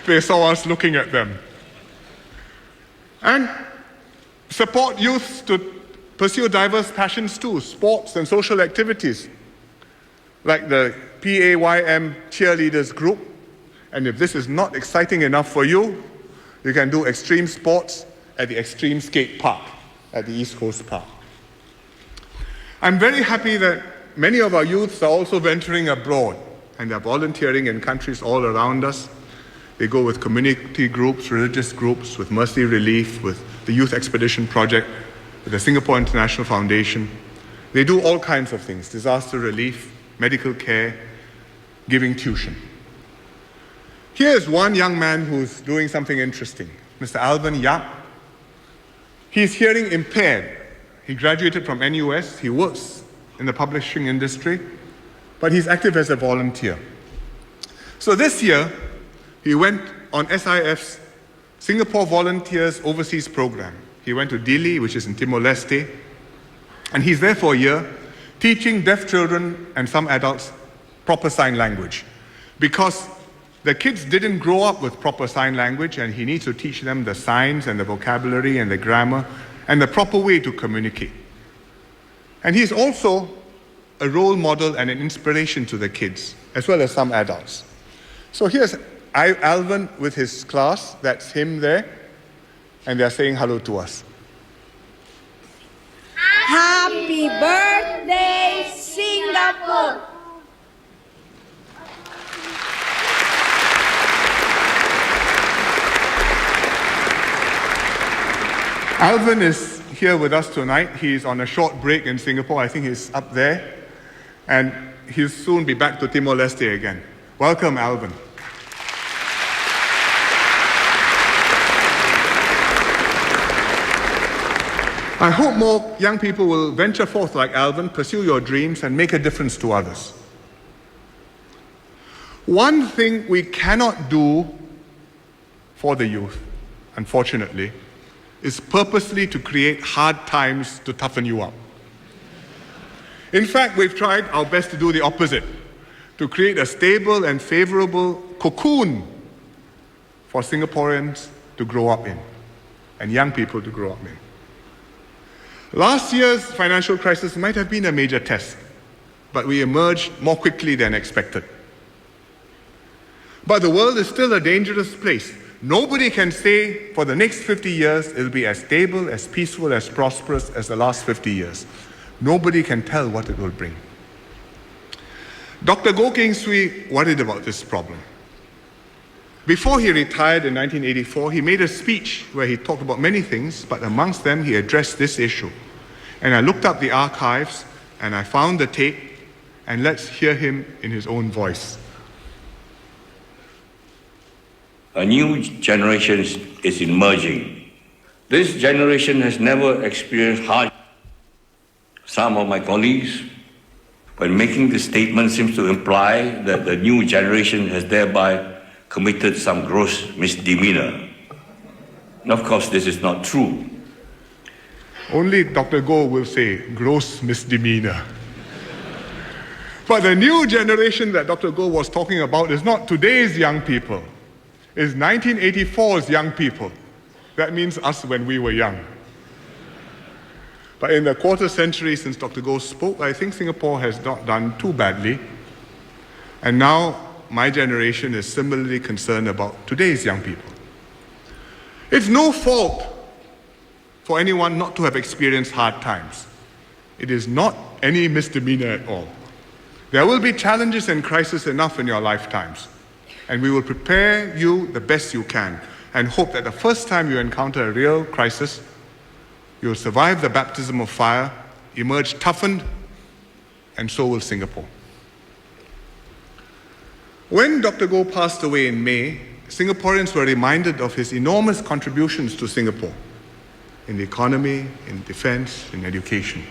they saw us looking at them. And support youth to pursue diverse passions too, sports and social activities, like the PAYM cheerleaders group. And if this is not exciting enough for you, you can do extreme sports at the Extreme Skate Park at the East Coast Park. I'm very happy that many of our youths are also venturing abroad and they're volunteering in countries all around us. They go with community groups, religious groups, with Mercy Relief, with the Youth Expedition Project, with the Singapore International Foundation. They do all kinds of things: disaster relief, medical care, giving tuition. Here's one young man who's doing something interesting, Mr. Alvin Yap. He's hearing impaired. He graduated from NUS. He works in the publishing industry, but he's active as a volunteer. So this year, he went on SIF's Singapore Volunteers Overseas Program. He went to Dili, which is in Timor-Leste, and he's there for a year teaching deaf children and some adults proper sign language, because the kids didn't grow up with proper sign language, and he needs to teach them the signs and the vocabulary and the grammar and the proper way to communicate. And he's also a role model and an inspiration to the kids, as well as some adults. So here's Alvin with his class, that's him there, and they're saying hello to us. Happy birthday, Singapore! Alvin is here with us tonight. He's on a short break in Singapore. I think he's up there. And he'll soon be back to Timor-Leste again. Welcome, Alvin. I hope more young people will venture forth like Alvin, pursue your dreams, and make a difference to others. One thing we cannot do for the youth, unfortunately, is purposely to create hard times to toughen you up. In fact, we've tried our best to do the opposite, to create a stable and favorable cocoon for Singaporeans to grow up in, and young people to grow up in. Last year's financial crisis might have been a major test, but we emerged more quickly than expected. But the world is still a dangerous place. Nobody can say for the next 50 years it'll be as stable, as peaceful, as prosperous as the last 50 years. Nobody can tell what it will bring. Dr. Goh Keng Swee worried about this problem. Before he retired in 1984, he made a speech where he talked about many things, but amongst them he addressed this issue. And I looked up the archives and I found the tape, and let's hear him in his own voice. A new generation is emerging. This generation has never experienced hardship. Some of my colleagues, when making this statement, seems to imply that the new generation has thereby committed some gross misdemeanor. And of course, this is not true. Only Dr. Goh will say gross misdemeanor. But the new generation that Dr. Goh was talking about is not today's young people. It's 1984's young people. That means us when we were young. But in the quarter century since Dr. Goh spoke, I think Singapore has not done too badly. And now my generation is similarly concerned about today's young people. It's no fault for anyone not to have experienced hard times. It is not any misdemeanor at all. There will be challenges and crises enough in your lifetimes. And we will prepare you the best you can and hope that the first time you encounter a real crisis, you'll survive the baptism of fire, emerge toughened, and so will Singapore. When Dr. Goh passed away in May, Singaporeans were reminded of his enormous contributions to Singapore in the economy, in defense, in education.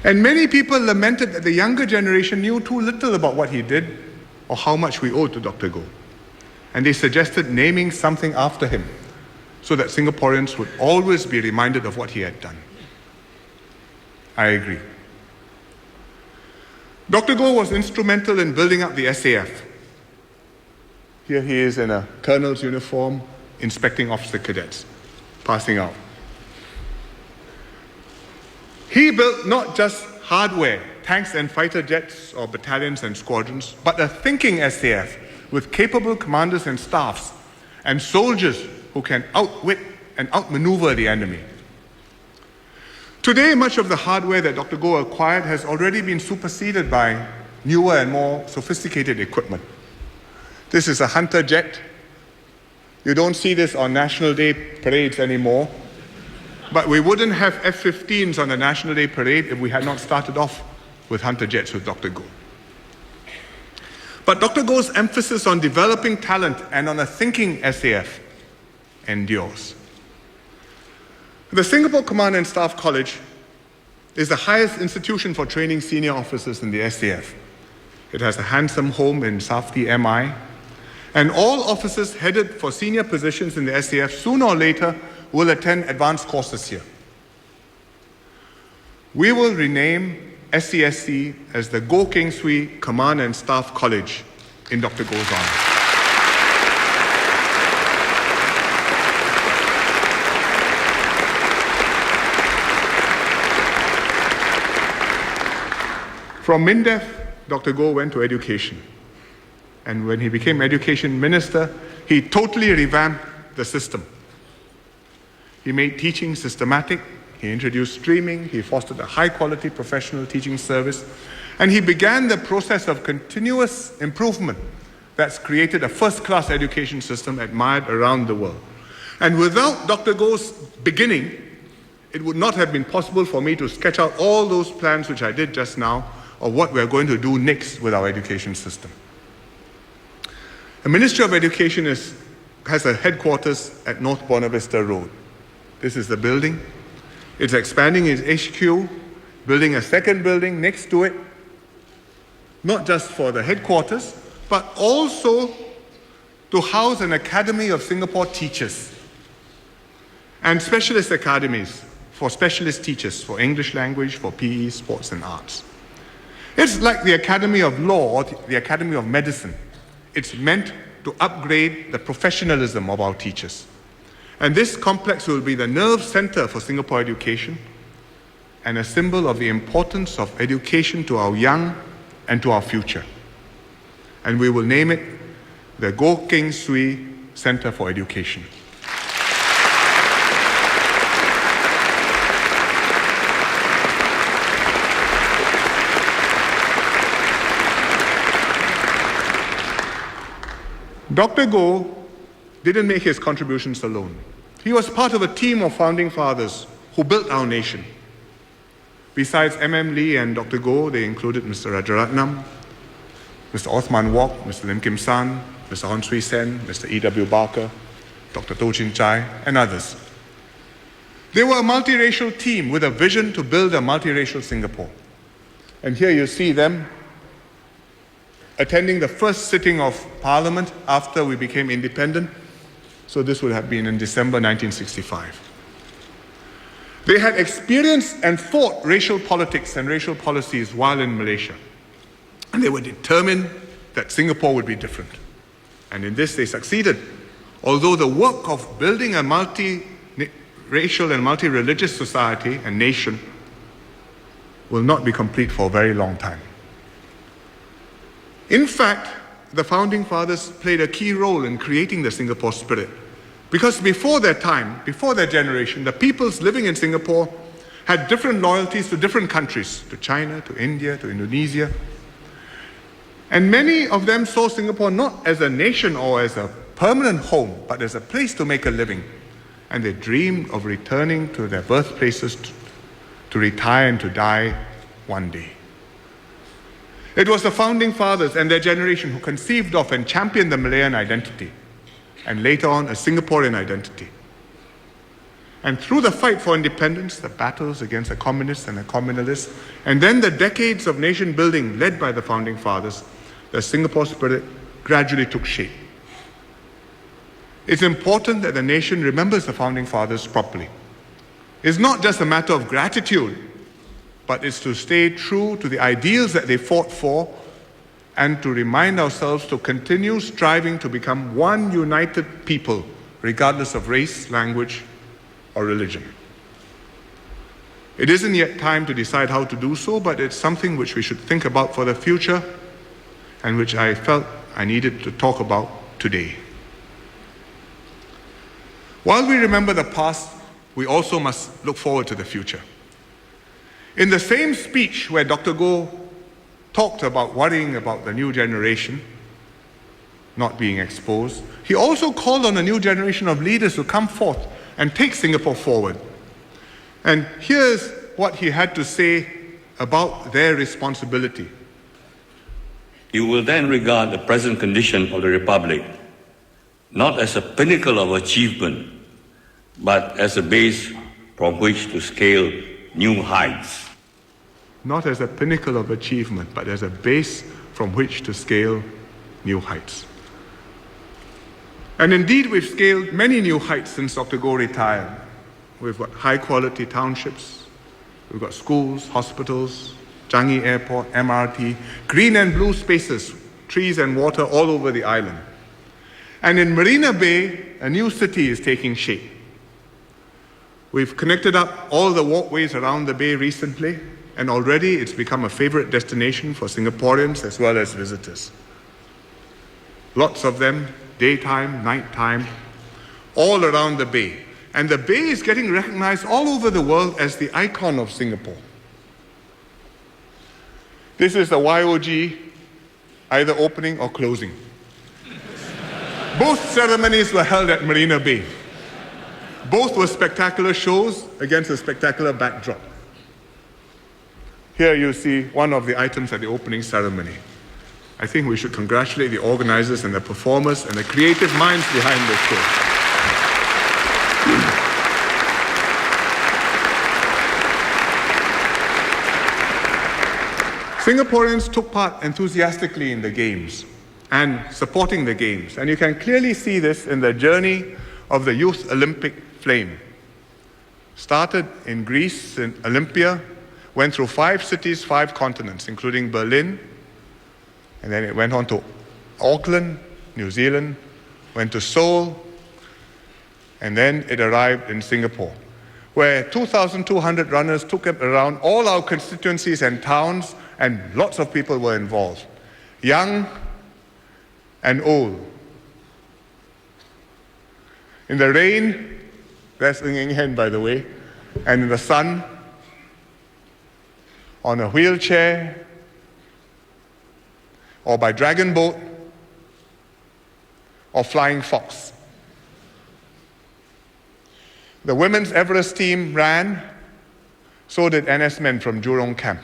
And many people lamented that the younger generation knew too little about what he did or how much we owe to Dr. Goh. And they suggested naming something after him so that Singaporeans would always be reminded of what he had done. I agree. Dr. Goh was instrumental in building up the SAF. Here he is in a colonel's uniform, inspecting officer cadets, passing out. He built not just hardware, tanks and fighter jets or battalions and squadrons, but a thinking SAF with capable commanders and staffs and soldiers who can outwit and outmaneuver the enemy. Today, much of the hardware that Dr. Goh acquired has already been superseded by newer and more sophisticated equipment. This is a Hunter jet. You don't see this on National Day parades anymore. But we wouldn't have F-15s on the National Day parade if we had not started off with Hunter jets with Dr. Goh. But Dr. Goh's emphasis on developing talent and on a thinking SAF endures. The Singapore Command and Staff College is the highest institution for training senior officers in the SAF. It has a handsome home in Safety MI, and all officers headed for senior positions in the SAF sooner or later will attend advanced courses here. We will rename SCSC as the Goh Keng Swee Command and Staff College in Dr. Goh's honor. From MINDEF, Dr. Goh went to education. And when he became education minister, he totally revamped the system. He made teaching systematic, he introduced streaming, he fostered a high-quality professional teaching service, and he began the process of continuous improvement that's created a first-class education system admired around the world. And without Dr. Goh's beginning, it would not have been possible for me to sketch out all those plans which I did just now of what we're going to do next with our education system. The Ministry of Education has a headquarters at North Buona Vista Road. This is the building. It's expanding its HQ, building a second building next to it, not just for the headquarters, but also to house an Academy of Singapore teachers and specialist academies for specialist teachers for English language, for PE, sports and arts. It's like the Academy of Law or the Academy of Medicine. It's meant to upgrade the professionalism of our teachers. And this complex will be the nerve center for Singapore education and a symbol of the importance of education to our young and to our future. And we will name it the Goh Keng Swee Center for Education. Dr. Goh didn't make his contributions alone. He was part of a team of founding fathers who built our nation. Besides M.M. Lee and Dr. Goh, they included Mr. Rajaratnam, Mr. Othman Wok, Mr. Lim Kim San, Mr. Hon Swee Sen, Mr. E.W. Barker, Dr. Toh Chin Chai, and others. They were a multiracial team with a vision to build a multiracial Singapore. And here you see them attending the first sitting of Parliament after we became independent. So this would have been in December 1965. They had experienced and fought racial politics and racial policies while in Malaysia. And they were determined that Singapore would be different. And in this they succeeded. Although the work of building a multi-racial and multi-religious society and nation will not be complete for a very long time. In fact, the Founding Fathers played a key role in creating the Singapore spirit. Because before their time, before their generation, the peoples living in Singapore had different loyalties to different countries, to China, to India, to Indonesia. And many of them saw Singapore not as a nation or as a permanent home, but as a place to make a living. And they dreamed of returning to their birthplaces to retire and to die one day. It was the Founding Fathers and their generation who conceived of and championed the Malayan identity, and later on a Singaporean identity. And through the fight for independence, the battles against the communists and the communalists, and then the decades of nation building led by the Founding Fathers, the Singapore spirit gradually took shape. It's important that the nation remembers the Founding Fathers properly. It's not just a matter of gratitude, but it's to stay true to the ideals that they fought for and to remind ourselves to continue striving to become one united people, regardless of race, language, or religion. It isn't yet time to decide how to do so, but it's something which we should think about for the future and which I felt I needed to talk about today. While we remember the past, we also must look forward to the future. In the same speech where Dr. Goh talked about worrying about the new generation not being exposed, he also called on a new generation of leaders to come forth and take Singapore forward. And here's what he had to say about their responsibility. You will then regard the present condition of the Republic not as a pinnacle of achievement, but as a base from which to scale new heights. Not as a pinnacle of achievement, but as a base from which to scale new heights. And indeed, we've scaled many new heights since Dr. Goh retired. We've got high-quality townships, we've got schools, hospitals, Changi Airport, MRT, green and blue spaces, trees and water all over the island. And in Marina Bay, a new city is taking shape. We've connected up all the walkways around the bay recently, and already it's become a favorite destination for Singaporeans as well as visitors. Lots of them, daytime, nighttime, all around the bay. And the bay is getting recognized all over the world as the icon of Singapore. This is the YOG either opening or closing. Both ceremonies were held at Marina Bay. Both were spectacular shows against a spectacular backdrop. Here you see one of the items at the opening ceremony. I think we should congratulate the organizers and the performers and the creative minds behind this show. Singaporeans took part enthusiastically in the Games and supporting the Games. And you can clearly see this in the journey of the Youth Olympic Flame. Started in Greece, in Olympia, went through 5 cities, 5 continents, including Berlin, and then it went on to Auckland, New Zealand, went to Seoul, and then it arrived in Singapore, where 2,200 runners took it around all our constituencies and towns, and lots of people were involved, young and old. In the rain, that's Ng Eng Hen, by the way, and in the sun, on a wheelchair, or by dragon boat, or flying fox. The women's Everest team ran, so did NS men from Jurong Camp.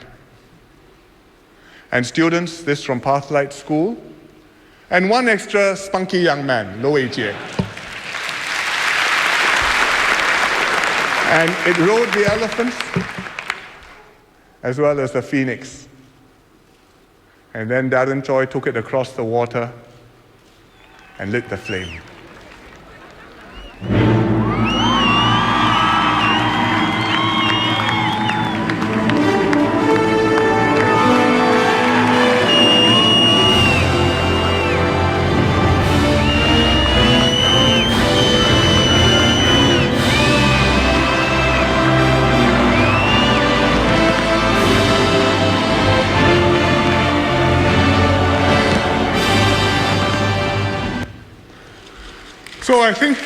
And students, this from Pathlight School, and one extra spunky young man, Lo Wei Jie. And it rode the elephants, as well as the phoenix. And then Darren Choi took it across the water and lit the flame. So I think